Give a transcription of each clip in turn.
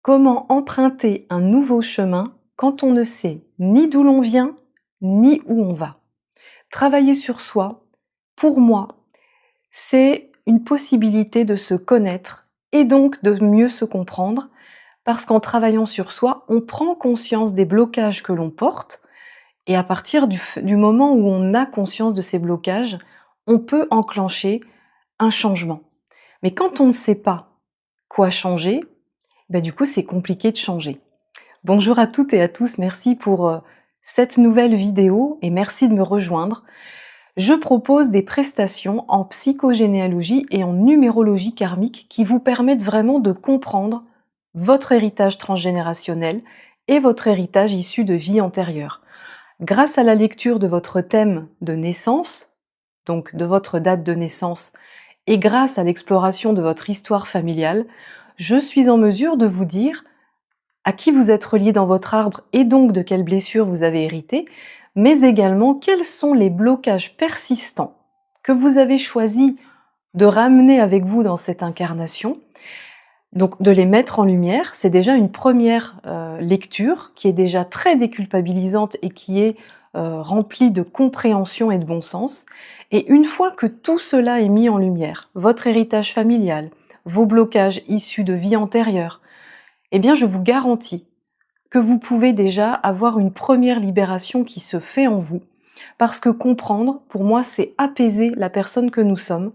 Comment emprunter un nouveau chemin quand on ne sait ni d'où l'on vient, ni où on va? Travailler sur soi, pour moi, c'est une possibilité de se connaître et donc de mieux se comprendre, parce qu'en travaillant sur soi, on prend conscience des blocages que l'on porte, et à partir du moment où on a conscience de ces blocages, on peut enclencher un changement. Mais quand on ne sait pas quoi changer, du coup, c'est compliqué de changer. Bonjour à toutes et à tous, merci pour cette nouvelle vidéo et merci de me rejoindre. Je propose des prestations en psychogénéalogie et en numérologie karmique qui vous permettent vraiment de comprendre votre héritage transgénérationnel et votre héritage issu de vie antérieure. Grâce à la lecture de votre thème de naissance, donc de votre date de naissance, et grâce à l'exploration de votre histoire familiale, je suis en mesure de vous dire à qui vous êtes relié dans votre arbre et donc de quelles blessures vous avez hérité, mais également quels sont les blocages persistants que vous avez choisi de ramener avec vous dans cette incarnation. Donc de les mettre en lumière, c'est déjà une première lecture qui est déjà très déculpabilisante et qui est remplie de compréhension et de bon sens. Et une fois que tout cela est mis en lumière, votre héritage familial, vos blocages issus de vie antérieure, eh bien je vous garantis que vous pouvez déjà avoir une première libération qui se fait en vous. Parce que comprendre, pour moi, c'est apaiser la personne que nous sommes.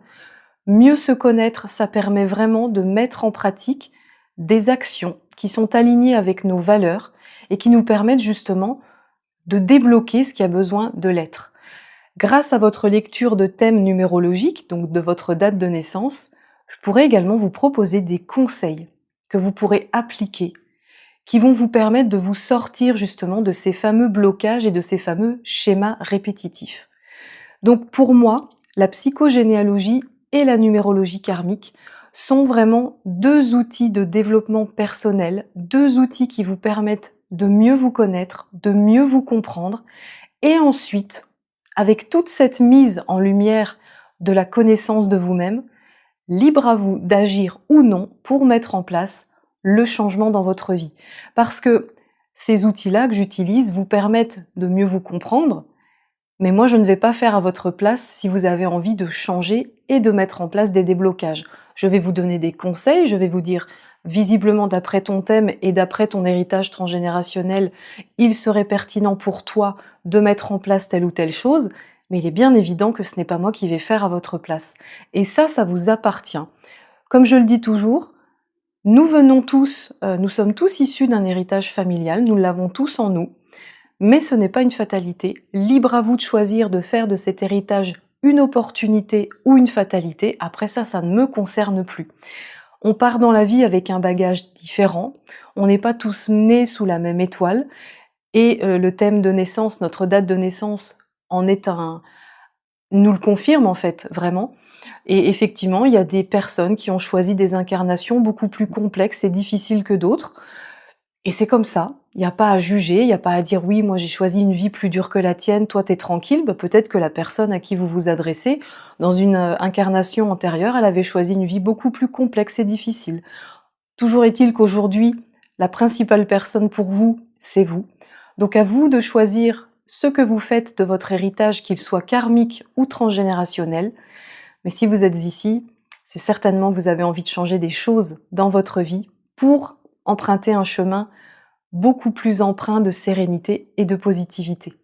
Mieux se connaître, ça permet vraiment de mettre en pratique des actions qui sont alignées avec nos valeurs et qui nous permettent justement de débloquer ce qui a besoin de l'être. Grâce à votre lecture de thèmes numérologiques, donc de votre date de naissance, je pourrais également vous proposer des conseils que vous pourrez appliquer, qui vont vous permettre de vous sortir justement de ces fameux blocages et de ces fameux schémas répétitifs. Donc pour moi, la psychogénéalogie et la numérologie karmique sont vraiment deux outils de développement personnel, deux outils qui vous permettent de mieux vous connaître, de mieux vous comprendre, et ensuite, avec toute cette mise en lumière de la connaissance de vous-même, libre à vous d'agir ou non pour mettre en place le changement dans votre vie. Parce que ces outils-là que j'utilise vous permettent de mieux vous comprendre, mais moi je ne vais pas faire à votre place si vous avez envie de changer et de mettre en place des déblocages. Je vais vous donner des conseils, je vais vous dire, visiblement d'après ton thème et d'après ton héritage transgénérationnel, il serait pertinent pour toi de mettre en place telle ou telle chose, mais il est bien évident que ce n'est pas moi qui vais faire à votre place. Et ça vous appartient. Comme je le dis toujours, nous sommes tous issus d'un héritage familial, nous l'avons tous en nous, mais ce n'est pas une fatalité. Libre à vous de choisir de faire de cet héritage une opportunité ou une fatalité. Après ça ne me concerne plus. On part dans la vie avec un bagage différent, on n'est pas tous nés sous la même étoile, et le thème de naissance, notre date de naissance, nous le confirme en fait, vraiment. Et effectivement, il y a des personnes qui ont choisi des incarnations beaucoup plus complexes et difficiles que d'autres, et c'est comme ça. Il n'y a pas à juger, il n'y a pas à dire oui, moi j'ai choisi une vie plus dure que la tienne, toi t'es tranquille. Peut-être que la personne à qui vous vous adressez, dans une incarnation antérieure, elle avait choisi une vie beaucoup plus complexe et difficile. Toujours est-il qu'aujourd'hui, la principale personne pour vous, c'est vous. Donc à vous de choisir ce que vous faites de votre héritage, qu'il soit karmique ou transgénérationnel. Mais si vous êtes ici, c'est certainement que vous avez envie de changer des choses dans votre vie pour emprunter un chemin beaucoup plus empreint de sérénité et de positivité.